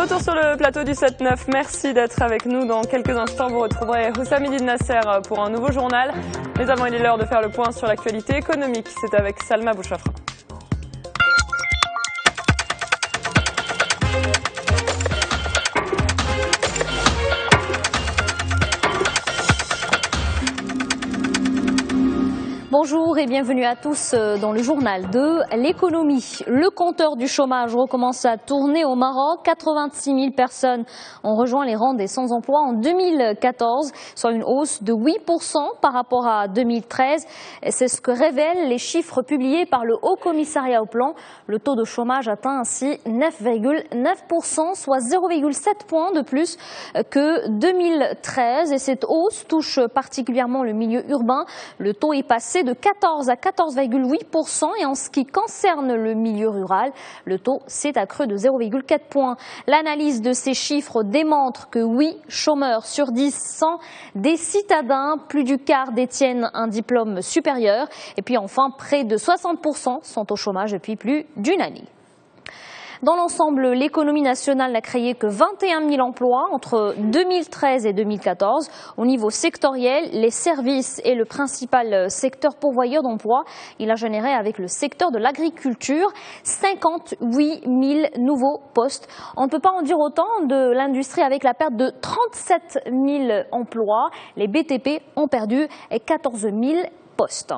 Retour sur le plateau du 7-9. Merci d'être avec nous. Dans quelques instants, vous retrouverez Hussam Idine Nasser pour un nouveau journal. Mais avant, il est l'heure de faire le point sur l'actualité économique. C'est avec Salma Bouchafra. Bonjour et bienvenue à tous dans le journal de l'économie. Le compteur du chômage recommence à tourner au Maroc. 86 000 personnes ont rejoint les rangs des sans-emploi en 2014, soit une hausse de 8% par rapport à 2013. C'est ce que révèlent les chiffres publiés par le Haut Commissariat au Plan. Le taux de chômage atteint ainsi 9,9%, soit 0,7 points de plus que 2013. Et cette hausse touche particulièrement le milieu urbain. Le taux est passé de 14 à 14,8% et en ce qui concerne le milieu rural, le taux s'est accru de 0,4 points. L'analyse de ces chiffres démontre que 8 chômeurs sur 10 sont des citadins, plus du quart détiennent un diplôme supérieur et puis enfin près de 60% sont au chômage depuis plus d'une année. Dans l'ensemble, l'économie nationale n'a créé que 21 000 emplois entre 2013 et 2014. Au niveau sectoriel, les services est le principal secteur pourvoyeur d'emplois. Il a généré avec le secteur de l'agriculture 58 000 nouveaux postes. On ne peut pas en dire autant de l'industrie avec la perte de 37 000 emplois. Les BTP ont perdu 14 000 postes.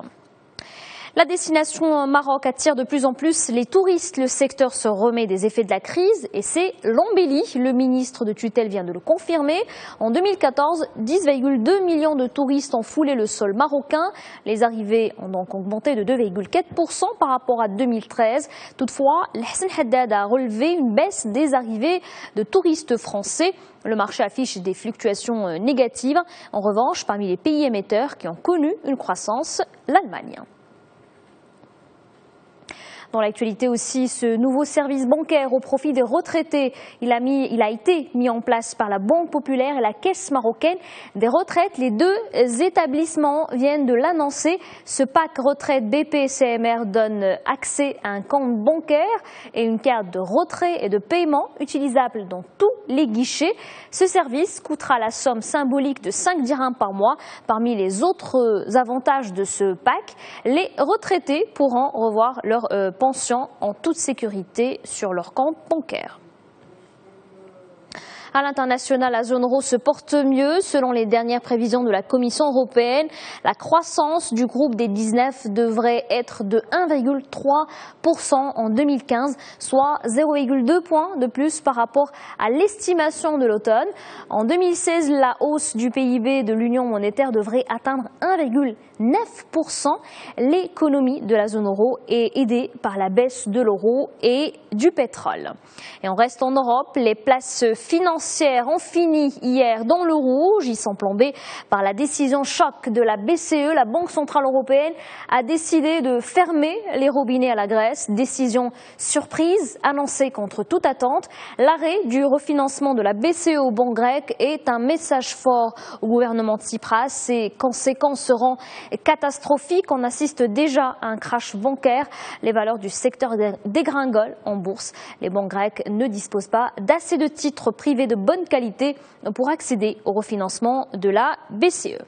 La destination Maroc attire de plus en plus les touristes. Le secteur se remet des effets de la crise et c'est l'embellie. Le ministre de tutelle vient de le confirmer. En 2014, 10,2 millions de touristes ont foulé le sol marocain. Les arrivées ont donc augmenté de 2,4% par rapport à 2013. Toutefois, Hassan Haddad a relevé une baisse des arrivées de touristes français. Le marché affiche des fluctuations négatives. En revanche, parmi les pays émetteurs qui ont connu une croissance, l'Allemagne. Dans l'actualité aussi, ce nouveau service bancaire au profit des retraités, il a été mis en place par la Banque populaire et la Caisse marocaine des retraites. Les deux établissements viennent de l'annoncer. Ce pack retraite BP-CMR donne accès à un compte bancaire et une carte de retrait et de paiement utilisable dans tous les guichets. Ce service coûtera la somme symbolique de 5 dirhams par mois. Parmi les autres avantages de ce pack, les retraités pourront revoir leur pension en toute sécurité sur leur compte bancaire. À l'international, la zone euro se porte mieux. Selon les dernières prévisions de la Commission européenne, la croissance du groupe des 19 devrait être de 1,3% en 2015, soit 0,2 points de plus par rapport à l'estimation de l'automne. En 2016, la hausse du PIB de l'Union monétaire devrait atteindre 1,9%. L'économie de la zone euro est aidée par la baisse de l'euro et du pétrole. Et on reste en Europe. Les places financières ont fini hier dans le rouge. Ils sont plombés par la décision choc de la BCE. La Banque centrale européenne a décidé de fermer les robinets à la Grèce. Décision surprise, annoncée contre toute attente. L'arrêt du refinancement de la BCE aux banques grecques est un message fort au gouvernement de Tsipras. Ses conséquences seront catastrophiques. On assiste déjà à un crash bancaire. Les valeurs du secteur dégringolent en bourse. Les banques grecques ne disposent pas d'assez de titres privés de bonne qualité pour accéder au refinancement de la BCE.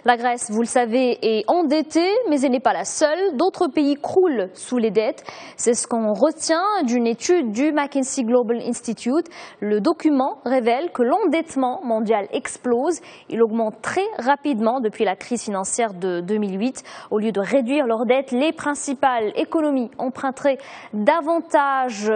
La Grèce, vous le savez, est endettée, mais elle n'est pas la seule. D'autres pays croulent sous les dettes. C'est ce qu'on retient d'une étude du McKinsey Global Institute. Le document révèle que l'endettement mondial explose. Il augmente très rapidement depuis la crise financière de 2008. Au lieu de réduire leurs dettes, les principales économies emprunteraient davantage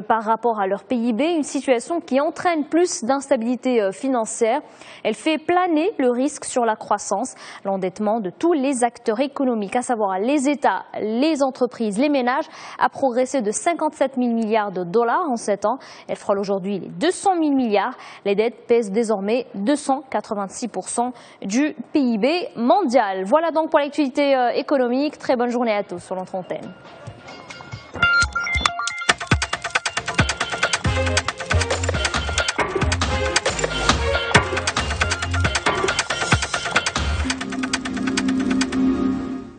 par rapport à leur PIB, une situation qui entraîne plus d'instabilité financière. Elle fait planer le risque sur la croissance, l'endettement de tous les acteurs économiques, à savoir les États, les entreprises, les ménages, a progressé de 57 000 milliards de dollars en 7 ans. Elle frôle aujourd'hui les 200 000 milliards. Les dettes pèsent désormais 286% du PIB mondial. Voilà donc pour l'actualité économique. Très bonne journée à tous sur notre antenne.